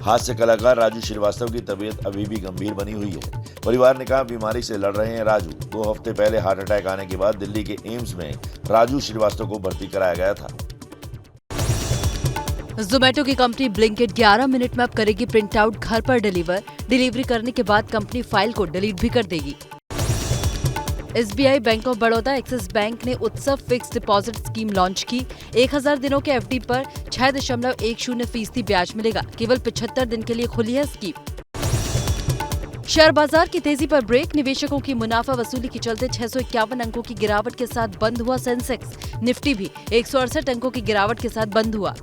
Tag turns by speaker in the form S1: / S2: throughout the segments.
S1: हास्य कलाकार राजू श्रीवास्तव की तबीयत अभी भी गंभीर बनी हुई है। परिवार ने कहा, बीमारी से लड़ रहे हैं राजू। 2 हफ्ते पहले हार्ट अटैक आने के बाद दिल्ली के एम्स में राजू श्रीवास्तव को भर्ती कराया गया था।
S2: जोमेटो की कंपनी ब्लिंकिट 11 मिनट में अब करेगी प्रिंट आउट घर पर डिलीवरी करने के बाद कंपनी फाइल को डिलीट भी कर देगी। SBI, bank of Baroda, axis bank ने उत्सव फिक्स डिपॉजिट स्कीम लॉन्च की। 1000 दिनों के FD पर 6.10% ब्याज मिलेगा। केवल 75 दिन के लिए खुली है स्कीम। शेयर बाजार की तेजी पर ब्रेक। निवेशकों की मुनाफा वसूली के चलते 651 अंकों की गिरावट के साथ बंद हुआ सेंसेक्स। निफ्टी भी 168 अंकों की गिरावट के साथ बंद हुआ।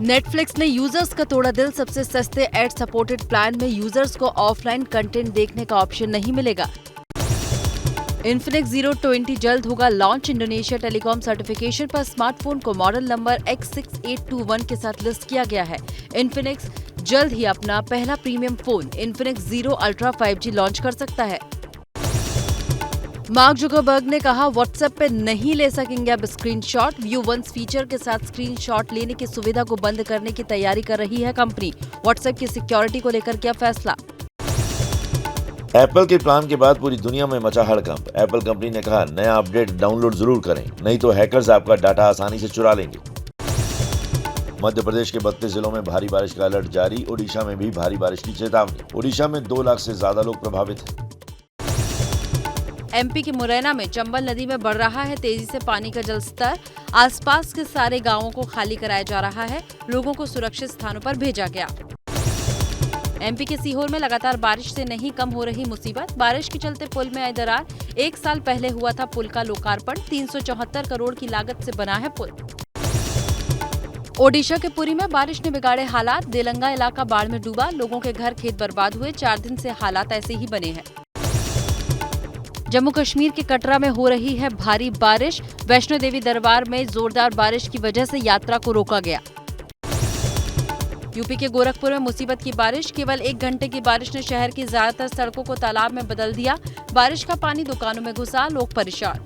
S2: नेटफ्लिक्स ने यूजर्स का तोड़ा दिल। सबसे सस्ते एड सपोर्टेड प्लान में यूजर्स को ऑफलाइन कंटेंट देखने का ऑप्शन नहीं मिलेगा। इन्फिनिक्स Zero 20 जल्द होगा लॉन्च। इंडोनेशिया टेलीकॉम सर्टिफिकेशन पर स्मार्टफोन को मॉडल नंबर X6821 के साथ लिस्ट किया गया है। इन्फिनिक्स जल्द ही अपना पहला premium phone Infinix Zero Ultra 5G launch कर सकता है। मार्क जुकरबर्ग ने कहा, व्हाट्सएप पे नहीं ले सकेंगे अब स्क्रीनशॉट। व्यू वंस फीचर के साथ स्क्रीनशॉट लेने की सुविधा को बंद करने की तैयारी कर रही है कंपनी। व्हाट्सएप की सिक्योरिटी को लेकर किया फैसला।
S1: एप्पल के प्लान के बाद पूरी दुनिया में मचा हड़कंप। एप्पल कंपनी ने कहा, नया अपडेट डाउनलोड जरूर करें, नहीं तो हैकर्स आपका डाटा आसानी से चुरा लेंगे। मध्य प्रदेश के 32 जिलों में भारी बारिश का अलर्ट जारी। ओडिशा में भी भारी बारिश की चेतावनी। ओडिशा में 2 लाख से ज्यादा लोग प्रभावित हैं।
S2: MP के मुरैना में चंबल नदी में बढ़ रहा है तेजी से पानी का जलस्तर। आसपास के सारे गांवों को खाली कराया जा रहा है। लोगों को सुरक्षित स्थानों पर भेजा गया। MP के सीहोर में लगातार बारिश से नहीं कम हो रही मुसीबत। बारिश के चलते पुल में आई दरार। 1 साल पहले हुआ था पुल का लोकार्पण। 374 करोड़ की लागत से बना है पुल। ओडिशा के पुरी में बारिश ने बिगाड़े हालात। देलंगा इलाका बाढ़ में डूबा। लोगों के घर खेत बर्बाद हुए। 4 दिन से हालात ऐसे ही बने हैं। जम्मू कश्मीर के कटरा में हो रही है भारी बारिश। वैष्णो देवी दरबार में जोरदार बारिश की वजह से यात्रा को रोका गया। यूपी के गोरखपुर में मुसीबत की बारिश। केवल 1 घंटे की बारिश ने शहर की ज्यादातर सड़कों को तालाब में बदल दिया। बारिश का पानी दुकानों में घुसा। लोग परेशान।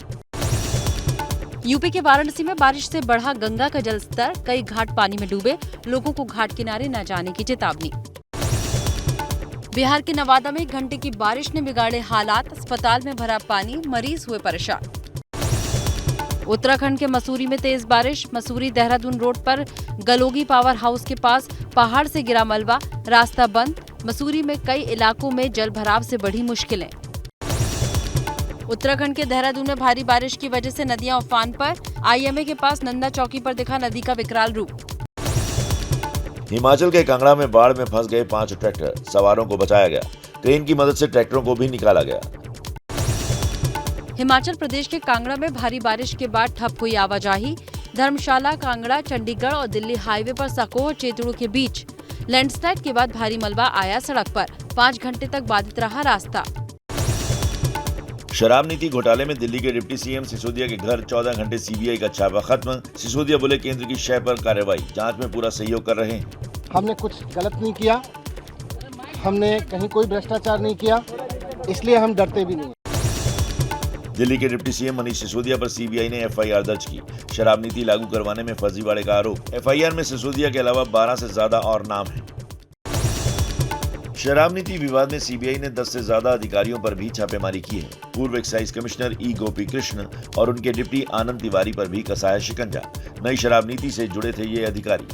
S2: यूपी के वाराणसी में बारिश से बढ़ा गंगा का जलस्तर। कई घाट पानी में डूबे। लोगों को घाट किनारे न जाने की चेतावनी। बिहार के नवादा में 1 घंटे की बारिश ने बिगाड़े हालात। अस्पताल में भरा पानी। मरीज हुए परेशान। उत्तराखंड के मसूरी में तेज बारिश। मसूरी देहरादून रोड पर गलोगी पावर हाउस के पास पहाड़ से गिरा मलबा। रास्ता बंद। मसूरी में कई इलाकों में जल भराव से बढ़ी मुश्किलें। उत्तराखंड के देहरादून में भारी बारिश की वजह से नदियां उफान पर। IMA के पास नंदा चौकी पर दिखा नदी का विकराल रूप।
S1: हिमाचल के कांगड़ा में बाढ़ में फंस गए 5 ट्रैक्टर। सवारों को बचाया गया। क्रेन की मदद से ट्रैक्टरों को भी निकाला गया।
S2: हिमाचल प्रदेश के कांगड़ा में भारी बारिश के बाद ठप हुई आवाजाही। धर्मशाला, कांगड़ा, चंडीगढ़ और दिल्ली हाईवे पर सकोह चेतड़ू के बीच लैंडस्लाइड के बाद भारी मलबा आया सड़क पर। 5 घंटे तक बाधित रहा रास्ता।
S1: शराब नीति घोटाले में दिल्ली के डिप्टी CM सिसोदिया के घर 14 घंटे CBI का छापा खत्म। सिसोदिया बोले, केंद्र की शय पर कार्रवाई, जांच में पूरा सहयोग कर रहे हैं।
S3: हमने कुछ गलत नहीं किया, हमने कहीं कोई भ्रष्टाचार नहीं किया, इसलिए हम डरते भी नहीं।
S1: दिल्ली के डिप्टी CM मनीष सिसोदिया पर CBI ने FIR दर्ज की। शराब नीति लागू करवाने में फर्जीवाड़े का आरोप। FIR में सिसोदिया के अलावा 12 से ज्यादा और नाम हैं। शराब नीति विवाद में CBI ने 10 से ज्यादा अधिकारियों पर भी छापेमारी की है। पूर्व excise commissioner E Gopi Krishna और उनके डिप्टी आनंद तिवारी पर भी कसा है शिकंजा। नई शराब नीति से जुड़े थे ये अधिकारी।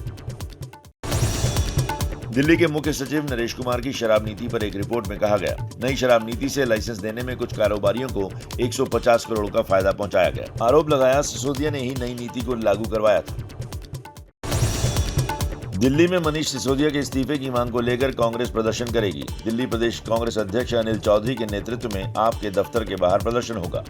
S1: दिल्ली के मुख्य सचिव नरेश कुमार की शराब नीति पर एक रिपोर्ट में कहा गया, नई शराब नीति से लाइसेंस देने में कुछ कारोबारियों को 150 करोड़ का फायदा पहुंचाया गया। आरोप लगाया, सिसोदिया ने ही नई नीति को लागू करवाया था। दिल्ली में मनीष सिसोदिया के इस्तीफे की मांग को लेकर कांग्रेस प्रदर्शन करेगी। दिल्ली प्रदेश कांग्रेस अध्यक्ष अनिल चौधरी के नेतृत्व में आप के दफ्तर के बाहर प्रदर्शन होगा।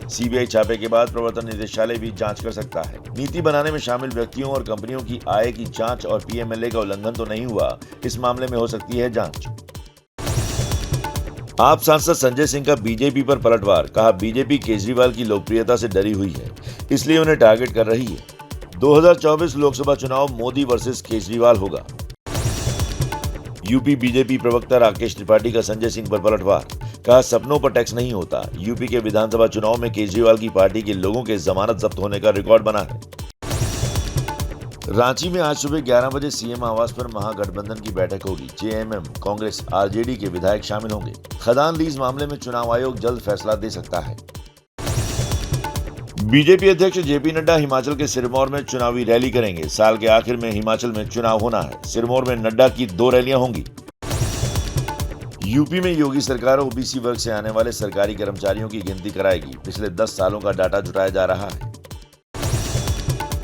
S1: CBI छापे के बाद प्रवर्तन निदेशालय भी जांच कर सकता है। नीति बनाने में शामिल व्यक्तियों और कंपनियों की आय की जांच और PMLA का उल्लंघन तो नहीं हुआ, इस मामले में हो सकती है जांच। आप सांसद संजय सिंह का बीजेपी पर पलटवार। कहा, बीजेपी केजरीवाल की लोकप्रियता से डरी हुई है, इसलिए उन्हें टारगेट कर रही है। 2024 लोकसभा चुनाव मोदी वर्सेस केजरीवाल होगा। यूपी बीजेपी प्रवक्ता राकेश त्रिपाठी का संजय सिंह पर पलटवार। कहा, सपनों पर टैक्स नहीं होता। यूपी के विधानसभा चुनाव में केजरीवाल की पार्टी के लोगों के जमानत जब्त होने का रिकॉर्ड बना है। रांची में आज सुबह 11 बजे सीएम आवास पर महागठबंधन की बैठक होगी। जेएमएम, कांग्रेस, आरजेडी के विधायक शामिल होंगे। खदान लीज मामले में चुनाव आयोग जल्द फैसला दे सकता है। बीजेपी अध्यक्ष जेपी नड्डा हिमाचल के सिरमौर में चुनावी रैली करेंगे। साल के आखिर में हिमाचल में चुनाव होना है। सिरमौर में नड्डा की 2 रैलियां होंगी। यूपी में योगी सरकार ओबीसी वर्ग से आने वाले सरकारी कर्मचारियों की गिनती कराएगी। पिछले 10 सालों का डाटा जुटाया जा रहा है।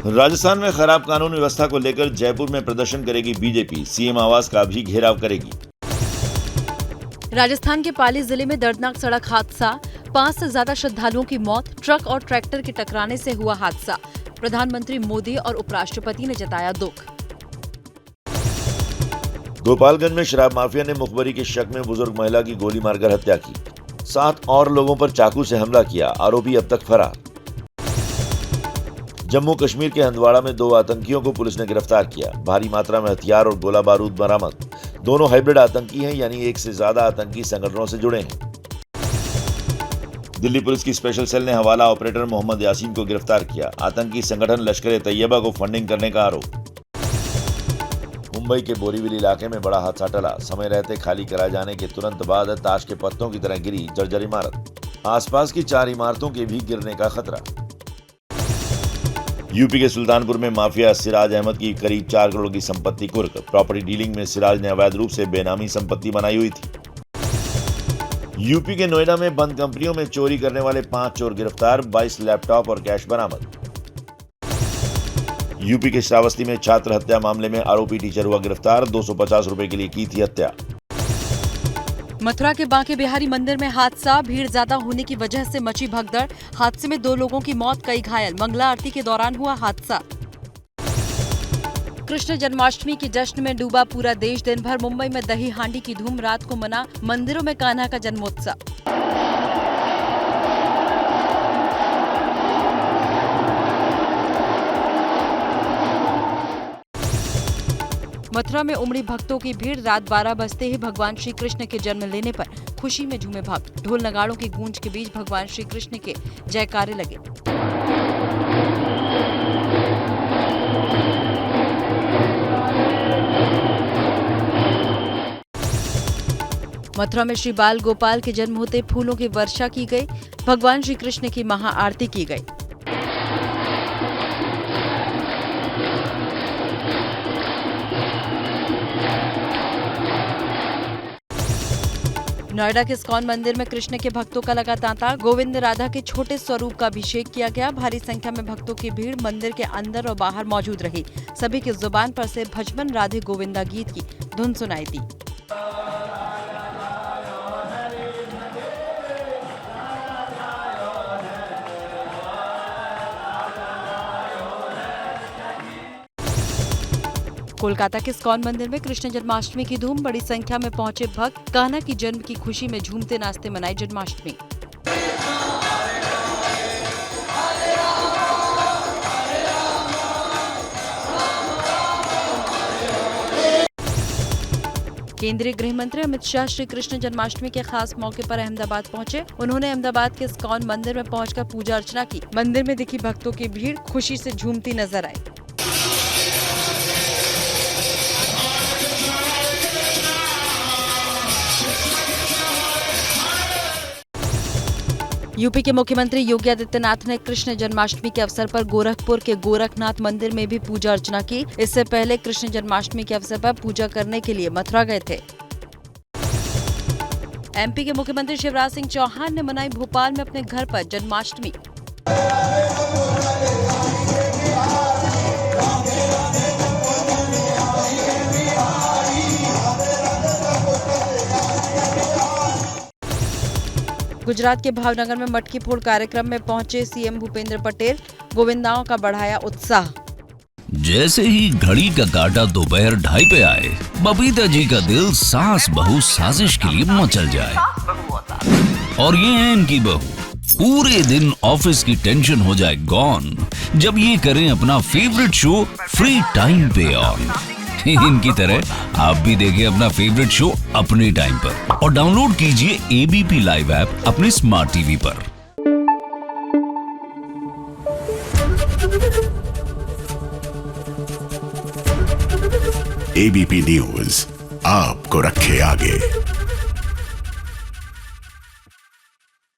S1: राजस्थान में खराब कानून व्यवस्था को लेकर जयपुर में प्रदर्शन करेगी बीजेपी। सीएम आवास का भी घेराव करेगी।
S2: राजस्थान के पाली जिले में दर्दनाक सड़क हादसा, 5 से ज्यादा श्रद्धालुओं की मौत। ट्रक और ट्रैक्टर के टकराने से हुआ हादसा। प्रधानमंत्री मोदी और उपराष्ट्रपति ने जताया दुख।
S1: गोपालगंज में शराब माफिया ने मुखबरी के शक में बुजुर्ग महिला की गोली मारकर हत्या की। 7 और लोगों पर चाकू से हमला किया। आरोपी अब तक फरार। जम्मू कश्मीर के हंदवाड़ा में 2 आतंकियों को पुलिस ने गिरफ्तार किया। भारी मात्रा में हथियार और गोला बारूद बरामद। दोनों हाइब्रिड आतंकी हैं, यानी एक से ज्यादा आतंकी संगठनों से जुड़े हैं। दिल्ली पुलिस की स्पेशल सेल ने हवाला ऑपरेटर मोहम्मद यासीन को गिरफ्तार किया। आतंकी संगठन लश्कर-ए-तैयबा को फंडिंग करने का आरोप। मुंबई के बोरीवली इलाके में बड़ा हादसा टला। समय रहते खाली कराए जाने के तुरंत बाद ताश के पत्तों की तरह गिरी जर्जर इमारत। आसपास की 4 इमारतों के भी गिरने का खतरा। यूपी के सुल्तानपुर में माफिया सिराज अहमद की करीब 4 करोड़ की संपत्ति कुर्क। प्रॉपर्टी डीलिंग में सिराज ने अवैध रूप से बेनामी संपत्ति बनाई हुई थी। यूपी के नोएडा में बंद कंपनियों में चोरी करने वाले 5 चोर गिरफ्तार। 22 लैपटॉप और कैश बरामद। यूपी के श्रावस्ती में छात्र हत्या मामले में आरोपी टीचर हुआ गिरफ्तार। 250 रुपए के लिए की थी हत्या।
S2: मथुरा के बांके बिहारी मंदिर में हादसा, भीड़ ज्यादा होने की वजह से मची भगदड़। हादसे में 2 लोगों की मौत, कई घायल। मंगला आरती के दौरान हुआ हादसा। कृष्ण जन्माष्टमी के जश्न में डूबा पूरा देश। दिन भर मुंबई में दही हांडी की धूम। रात को मना मंदिरों में कान्हा का जन्मोत्सव। मथुरा में उमड़ी भक्तों की भीड़। रात 12 बजते ही भगवान श्री कृष्ण के जन्म लेने पर खुशी में झूमे भक्त। ढोल नगाड़ों की गूंज के बीच भगवान श्री कृष्ण के जयकारे लगे। मथुरा में श्री बाल गोपाल के जन्म होते फूलों की वर्षा की गई। भगवान श्री कृष्ण की महाआरती की गई। नोएडा के इस्कॉन मंदिर में कृष्ण के भक्तों का लगा तांता। गोविंद राधा के छोटे स्वरूप का अभिषेक किया गया। भारी संख्या में भक्तों की भीड़ मंदिर के अंदर और बाहर मौजूद रही। सभी की जुबान पर से भजमन राधे गोविंदा गीत की धुन सुनाई दी। कोलकाता के इस्कॉन मंदिर में कृष्ण जन्माष्टमी की धूम। बड़ी संख्या में पहुंचे भक्त। कान्हा की जन्म की खुशी में झूमते नाचते मनाई जन्माष्टमी। केंद्रीय गृह मंत्री अमित शाह श्री कृष्ण जन्माष्टमी के खास मौके पर अहमदाबाद पहुंचे। उन्होंने अहमदाबाद के इस्कॉन मंदिर में पहुंचकर पूजा अर्चना की। मंदिर में दिखी भक्तों की भीड़ खुशी से झूमती नजर आई। यूपी के मुख्यमंत्री योगी आदित्यनाथ ने कृष्ण जन्माष्टमी के अवसर पर गोरखपुर के गोरखनाथ मंदिर में भी पूजा अर्चना की। इससे पहले कृष्ण जन्माष्टमी के अवसर पर पूजा करने के लिए मथुरा गए थे। एमपी के मुख्यमंत्री शिवराज सिंह चौहान ने मनाई भोपाल में अपने घर पर जन्माष्टमी। गुजरात के भावनगर में मटकी फोड़ कार्यक्रम में पहुंचे सीएम भूपेंद्र पटेल। गोविंदाओं का बढ़ाया उत्साह।
S4: जैसे ही घड़ी का काटा दोपहर 2:30 पे आए, बबीता जी का दिल सास बहू साजिश के लिए मचल जाए। और ये है इनकी बहू, पूरे दिन ऑफिस की टेंशन हो जाए गॉन जब ये करें अपना फेवरेट शो फ्री टाइम पे ऑन। इनकी तरह आप भी देखें अपना फेवरेट शो अपने टाइम पर और डाउनलोड कीजिए एबीपी लाइव ऐप अपने स्मार्ट टीवी पर।
S5: एबीपी न्यूज आपको रखे आगे।